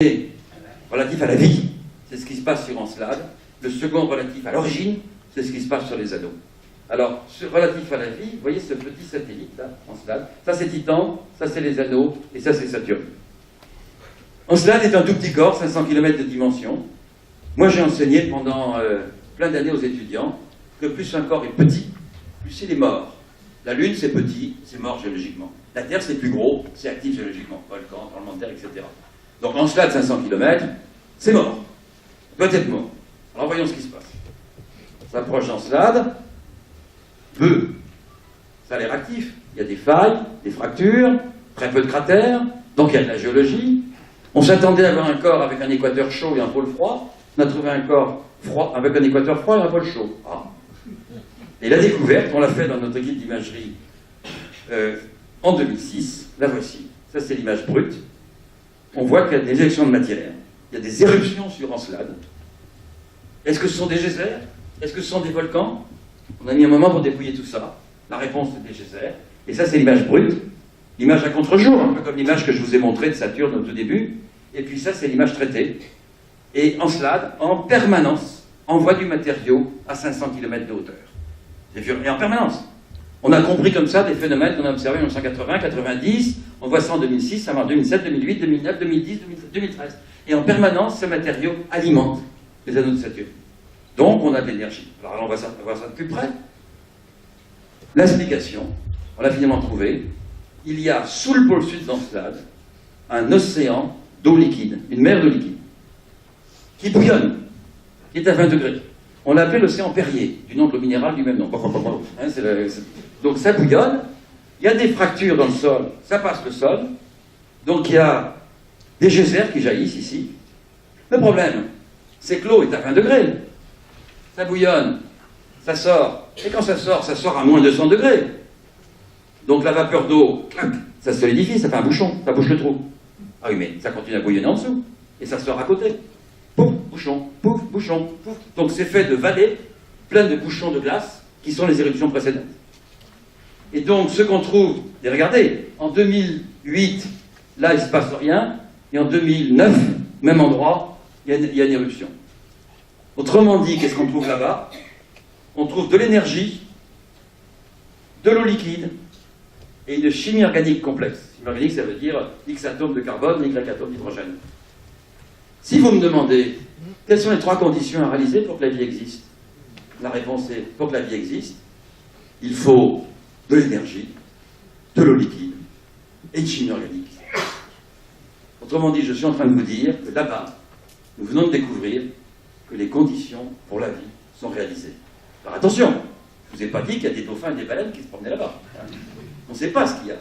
premier relatif à la vie, c'est ce qui se passe sur Encelade. Le second relatif à l'origine, c'est ce qui se passe sur les anneaux. Alors, relatif à la vie, vous voyez ce petit satellite là, Encelade. Ça c'est Titan, ça c'est les anneaux, et ça c'est Saturne. Encelade est un tout petit corps, 500 km de dimension. Moi j'ai enseigné pendant plein d'années aux étudiants que plus un corps est petit, plus il est mort. La Lune c'est petit, c'est mort géologiquement. La Terre c'est plus gros, c'est actif géologiquement. Volcan, tremblement de terre, etc. Donc Encelade, 500 km, c'est mort. Peut-être mort. Alors voyons ce qui se passe. On s'approche d'Encelade. Peu. Ça a l'air actif. Il y a des failles, des fractures, très peu de cratères, donc il y a de la géologie. On s'attendait à avoir un corps avec un équateur chaud et un pôle froid. On a trouvé un corps froid avec un équateur froid et un pôle chaud. Ah. Et la découverte, on l'a fait dans notre guide d'imagerie en 2006. La voici. Ça, c'est l'image brute. On voit qu'il y a des éjections de matière. Il y a des éruptions sur Encelade. Est-ce que ce sont des geysers? Est-ce que ce sont des volcans? On a mis un moment pour dépouiller tout ça. La réponse, c'est des geysers. Et ça, c'est l'image brute. L'image à contre-jour, un peu comme l'image que je vous ai montrée de Saturne au tout début. Et puis ça, c'est l'image traitée. Et Encelade, en permanence, envoie du matériau à 500 km de hauteur. Et en permanence. On a compris comme ça des phénomènes qu'on a observés en 1980, 90, on voit ça en 2006, ça va en 2007, 2008, 2009, 2010, 2013. Et en permanence, ce matériau alimente les anneaux de Saturne. Donc, on a de l'énergie. Alors, on va voir ça de plus près. L'explication, on l'a finalement trouvée. Il y a, sous le pôle sud d'Encelade, un océan d'eau liquide, une mer d'eau liquide, qui bouillonne, qui est à 20 degrés. On l'a appelé l'océan Perrier, du nom de l'eau minérale du même nom. Hein, donc ça bouillonne, il y a des fractures dans le sol, ça passe le sol, donc il y a des geysers qui jaillissent ici. Le problème, c'est que l'eau est à 20 degrés, ça bouillonne, ça sort, et quand ça sort à moins de 200 degrés. Donc la vapeur d'eau, clac, ça se solidifie, ça fait un bouchon, ça bouche le trou. Ah oui, mais ça continue à bouillonner en dessous, et ça sort à côté. Pouf, bouchon, pouf, bouchon, pouf. Donc c'est fait de vallées pleines de bouchons de glace qui sont les éruptions précédentes. Et donc ce qu'on trouve, et regardez, en 2008, là il ne se passe rien, et en 2009, même endroit, il y a une éruption. Autrement dit, qu'est-ce qu'on trouve là-bas? On trouve de l'énergie, de l'eau liquide, et une chimie organique complexe. Chimie organique, ça veut dire X atomes de carbone, Y atomes d'hydrogène. Si vous me demandez quelles sont les trois conditions à réaliser pour que la vie existe, la réponse est, pour que la vie existe, il faut de l'énergie, de l'eau liquide et une chimie organique. Autrement dit, je suis en train de vous dire que là-bas, nous venons de découvrir que les conditions pour la vie sont réalisées. Alors attention, je ne vous ai pas dit qu'il y a des dauphins et des baleines qui se promenaient là-bas. On ne sait pas ce qu'il y a.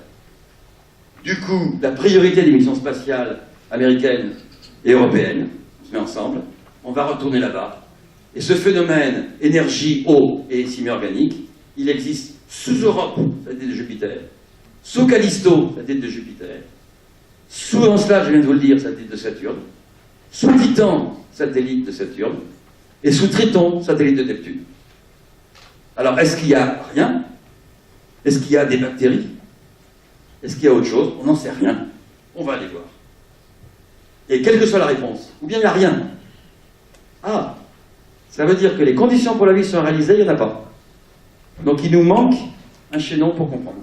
Du coup, la priorité des missions spatiales américaines et européennes, on se met ensemble, on va retourner là-bas. Et ce phénomène énergie, eau et chimie organique, il existe sous Europe, satellite de Jupiter, sous Callisto, satellite de Jupiter, sous Encelade, je viens de vous le dire, satellite de Saturne, sous Titan, satellite de Saturne, et sous Triton, satellite de Neptune. Alors, est-ce qu'il y a rien? Est-ce qu'il y a des bactéries? Est-ce qu'il y a autre chose? On n'en sait rien. On va aller voir. Et quelle que soit la réponse, ou bien il n'y a rien. Ah, ça veut dire que les conditions pour la vie sont réalisées, il n'y en a pas. Donc il nous manque un chaînon pour comprendre.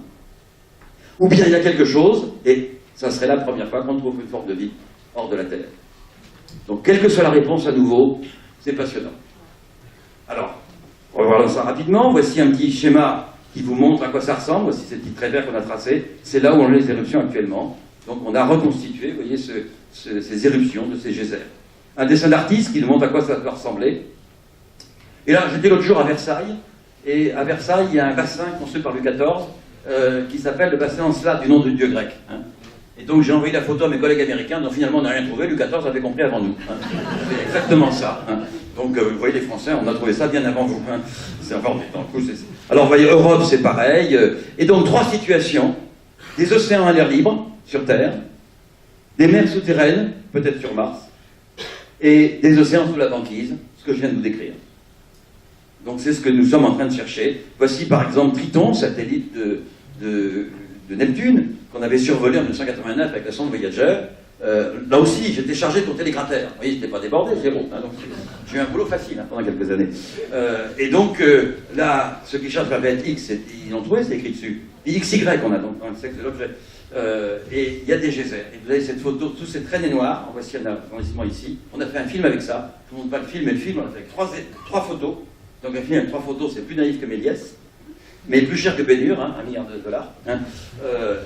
Ou bien il y a quelque chose, et ça serait la première fois qu'on trouve une forme de vie hors de la Terre. Donc quelle que soit la réponse à nouveau, c'est passionnant. Alors, on va voir ça rapidement. Voici un petit schéma qui vous montre à quoi ça ressemble. Voici ces petits traits verts qu'on a tracés. C'est là où on a les éruptions actuellement. Donc on a reconstitué, vous voyez, ces éruptions de ces geysers. Un dessin d'artiste qui nous montre à quoi ça doit ressembler. Et là, j'étais l'autre jour à Versailles, et à Versailles, il y a un bassin construit par Louis XIV qui s'appelle le bassin Encelade, du nom du dieu grec. Hein. Et donc j'ai envoyé la photo à mes collègues américains, dont finalement on n'a rien trouvé, Louis XIV avait compris avant nous. Hein. C'est exactement ça. Hein. Donc vous voyez, les Français, on a trouvé ça bien avant vous. Hein. C'est encore dans le coup. Alors vous voyez, Europe, c'est pareil. Et donc trois situations. Des océans à l'air libre, sur Terre, des mers souterraines, peut-être sur Mars, et des océans sous la banquise, ce que je viens de vous décrire. Donc c'est ce que nous sommes en train de chercher. Voici par exemple Triton, satellite de Neptune, qu'on avait survolé en 1989 avec la sonde Voyager. Là aussi, j'étais chargé de compter les cratères. Vous voyez, je n'étais pas débordé, zéro. Hein, donc j'ai eu un boulot facile pendant quelques années. Et donc, là, ceux qui cherchent la bête X, ils l'ont trouvé, c'est écrit dessus. XY, on a donc dans le sexe de l'objet. Et il y a des geysers. Et vous avez cette photo, tous ces traînées noires. En voici un arrondissement ici. On a fait un film avec ça. Je ne vous montre pas le film, mais le film, on a fait avec trois photos. Donc un film avec 3 photos, c'est plus naïf que Méliès, mais plus cher que Ben-Hur, hein, $1 milliard. Hein.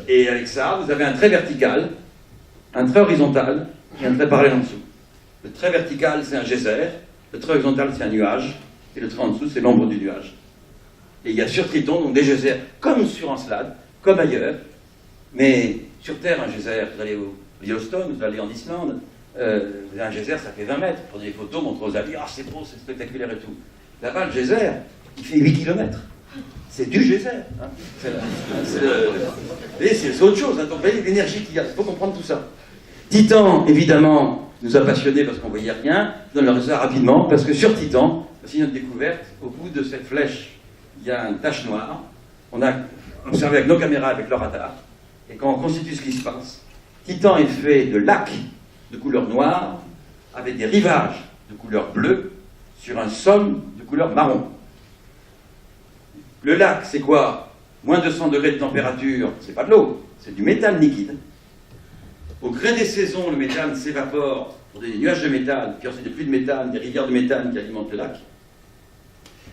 Et avec ça, vous avez un trait vertical, un trait horizontal et un trait parallèle en dessous. Le trait vertical, c'est un geyser. Le trait horizontal, c'est un nuage. Et le trait en dessous, c'est l'ombre du nuage. Et il y a sur Triton, donc des geysers, comme sur Encelade, comme ailleurs. Mais sur Terre, un geyser, vous allez au Yellowstone, vous allez en Islande, vous avez un geyser, ça fait 20 mètres. Prenez des photos, montrez aux amis, ah c'est beau, c'est spectaculaire et tout. Là-bas, le geyser, il fait 8 km. C'est du geyser. Hein. C'est autre chose. Hein. Donc, vous voyez l'énergie qu'il y a. Il faut comprendre tout ça. Titan, évidemment, nous a passionnés parce qu'on ne voyait rien. Je donne le résultat rapidement, parce que sur Titan, c'est notre découverte, au bout de cette flèche, il y a une tache noire. On a observé avec nos caméras, avec le radar. Et quand on constitue ce qui se passe, Titan est fait de lacs de couleur noire, avec des rivages de couleur bleue, sur un sol de couleur marron. Le lac, c'est quoi? Moins 200 degrés de température, c'est pas de l'eau, c'est du méthane liquide. Au gré des saisons, le méthane s'évapore pour des nuages de méthane, puis ensuite des pluies de méthane, des rivières de méthane qui alimentent le lac.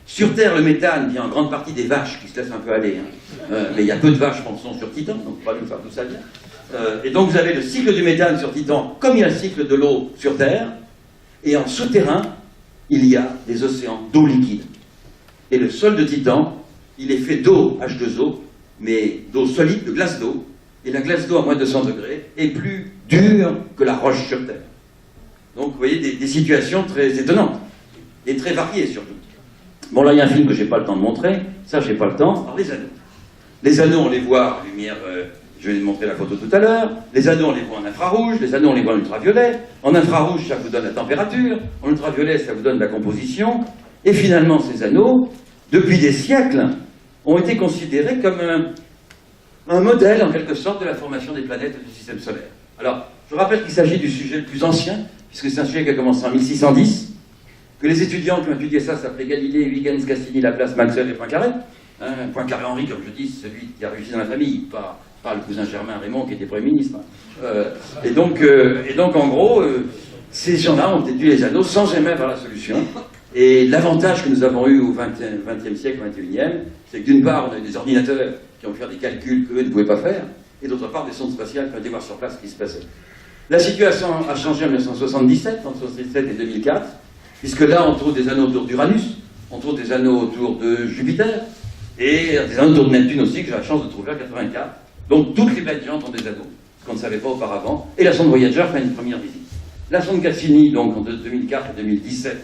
Sur Terre, le méthane vient en grande partie des vaches qui se laissent un peu aller. Hein. Mais il y a peu de vaches, pensons, sur Titan, donc pas nous faire tout ça bien. Et donc vous avez le cycle du méthane sur Titan, comme il y a le cycle de l'eau sur Terre, et en souterrain, il y a des océans d'eau liquide. Et le sol de Titan, il est fait d'eau, H2O, mais d'eau solide, de glace d'eau. Et la glace d'eau à moins de 200 degrés est plus dure que la roche sur Terre. Donc vous voyez des situations très étonnantes, et très variées surtout. Bon là il y a un film que je n'ai pas le temps de montrer, ça je n'ai pas le temps. Alors les anneaux. Les anneaux on les voit en lumière, je vais vous montrer la photo tout à l'heure. Les anneaux on les voit en infrarouge, les anneaux on les voit en ultraviolet. En infrarouge ça vous donne la température, en ultraviolet ça vous donne la composition. Et finalement ces anneaux, depuis des siècles, ont été considérés comme un modèle en quelque sorte de la formation des planètes du système solaire. Alors je rappelle qu'il s'agit du sujet le plus ancien, puisque c'est un sujet qui a commencé en 1610, que les étudiants qui ont étudié ça s'appelaient Galilée, Huygens, Cassini, Laplace, Maxwell et Poincaré. Hein, Poincaré-Henri, comme je dis, c'est celui qui a réussi dans la famille, pas le cousin Germain Raymond qui était Premier ministre. Et donc en gros, ces gens-là ont étudié les anneaux sans jamais avoir la solution. Et l'avantage que nous avons eu au XXe siècle, au XXIe, c'est que d'une part, on a eu des ordinateurs qui ont pu faire des calculs qu'eux ne pouvaient pas faire, et d'autre part, des sondes spatiales qui ont été voir sur place ce qui se passait. La situation a changé en 1977, entre 1977 et 2004, puisque là, on trouve des anneaux autour d'Uranus, on trouve des anneaux autour de Jupiter, et des anneaux autour de Neptune aussi, que j'ai la chance de trouver en 84. Donc, toutes les planètes géantes ont des anneaux, ce qu'on ne savait pas auparavant, et la sonde Voyager fait une première visite. La sonde Cassini, donc, en 2004 et 2017,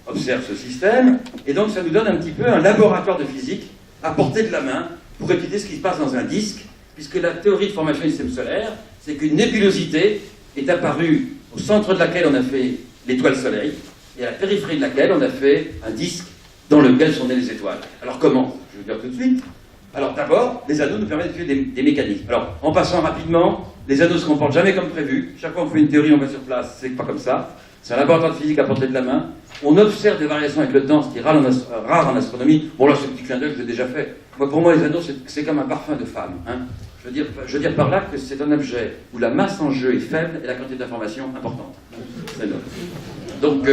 observe ce système, et donc ça nous donne un petit peu un laboratoire de physique à portée de la main pour étudier ce qui se passe dans un disque, puisque la théorie de formation du système solaire, c'est qu'une nébulosité est apparue au centre de laquelle on a fait l'étoile Soleil, et à la périphérie de laquelle on a fait un disque dans lequel sont nées les étoiles. Alors comment? Je vais vous dire tout de suite. Alors d'abord, les anneaux nous permettent d'étudier des mécanismes. Alors, en passant rapidement, les anneaux ne se comportent jamais comme prévu. Chaque fois qu'on fait une théorie, on va sur place, c'est pas comme ça. C'est un laboratoire de physique à portée de la main. On observe des variations avec le temps, ce qui est rare en astronomie. Bon là, ce petit clin d'œil, je l'ai déjà fait. Pour moi, les anneaux, c'est comme un parfum de femme. Hein. Je veux dire par là que c'est un objet où la masse en jeu est faible et la quantité d'information importante. Donc,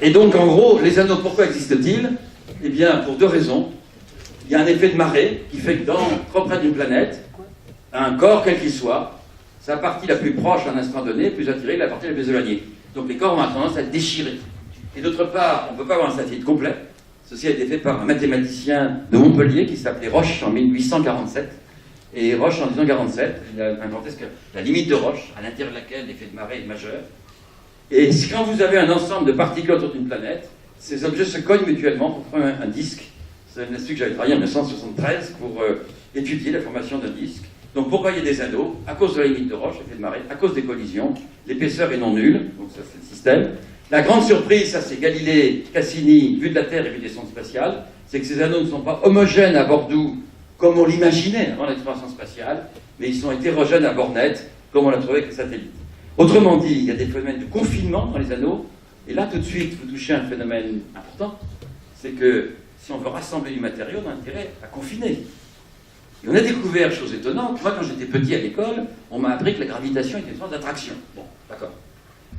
et donc, en gros, les anneaux, pourquoi existent-ils? Eh bien, pour deux raisons. Il y a un effet de marée qui fait que trop près d'une planète, un corps, quel qu'il soit, sa partie la plus proche à un instant donné est plus attirée que la partie la plus éloignée. Donc les corps ont tendance à être déchirés. Et d'autre part, on ne peut pas avoir un satellite complet. Ceci a été fait par un mathématicien de Montpellier qui s'appelait Roche en 1847. Et Roche, en 1847, il a inventé la limite de Roche, à l'intérieur de laquelle l'effet de marée est majeur. Et quand vous avez un ensemble de particules autour d'une planète, ces objets se cognent mutuellement pour faire un disque. C'est un institut que j'avais travaillé en 1973 pour étudier la formation d'un disque. Donc pourquoi il y a des anneaux? À cause de la limite de Roche, l'effet de marée, à cause des collisions. L'épaisseur est non nulle, donc ça c'est le système. La grande surprise, ça c'est Galilée, Cassini, vue de la Terre et vue des sondes spatiales, c'est que ces anneaux ne sont pas homogènes à bord d'où, comme on l'imaginait avant l'exploration spatiale, mais ils sont hétérogènes à bord net, comme on l'a trouvé avec les satellites. Autrement dit, il y a des phénomènes de confinement dans les anneaux, et là, tout de suite, vous touchez un phénomène important, c'est que si on veut rassembler du matériau, on a intérêt à confiner. Et on a découvert, chose étonnante, moi quand j'étais petit à l'école, on m'a appris que la gravitation était une sorte d'attraction. Bon, d'accord.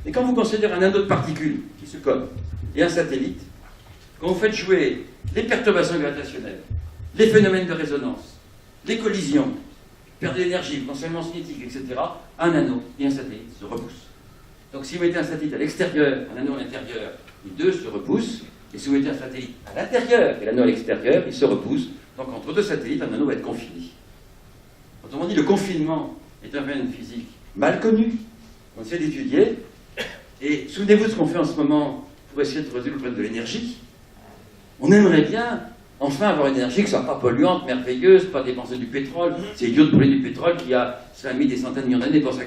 Et quand vous considérez un anneau de particules qui se colle et un satellite, quand vous faites jouer les perturbations gravitationnelles, les phénomènes de résonance, les collisions, perte d'énergie, potentiellement cinétique, etc., un anneau et un satellite se repoussent. Donc si vous mettez un satellite à l'extérieur, un anneau à l'intérieur, les deux se repoussent, et si vous mettez un satellite à l'intérieur et l'anneau à l'extérieur, ils se repoussent. Donc entre deux satellites, un anneau va être confiné. Autrement dit, le confinement est un phénomène physique mal connu, on essaie d'étudier, et souvenez-vous de ce qu'on fait en ce moment pour essayer de résoudre le problème de l'énergie. On aimerait bien enfin avoir une énergie qui ne soit pas polluante, merveilleuse, pas dépenser du pétrole. C'est idiot de brûler du pétrole qui a mis des centaines de millions d'années pour ça.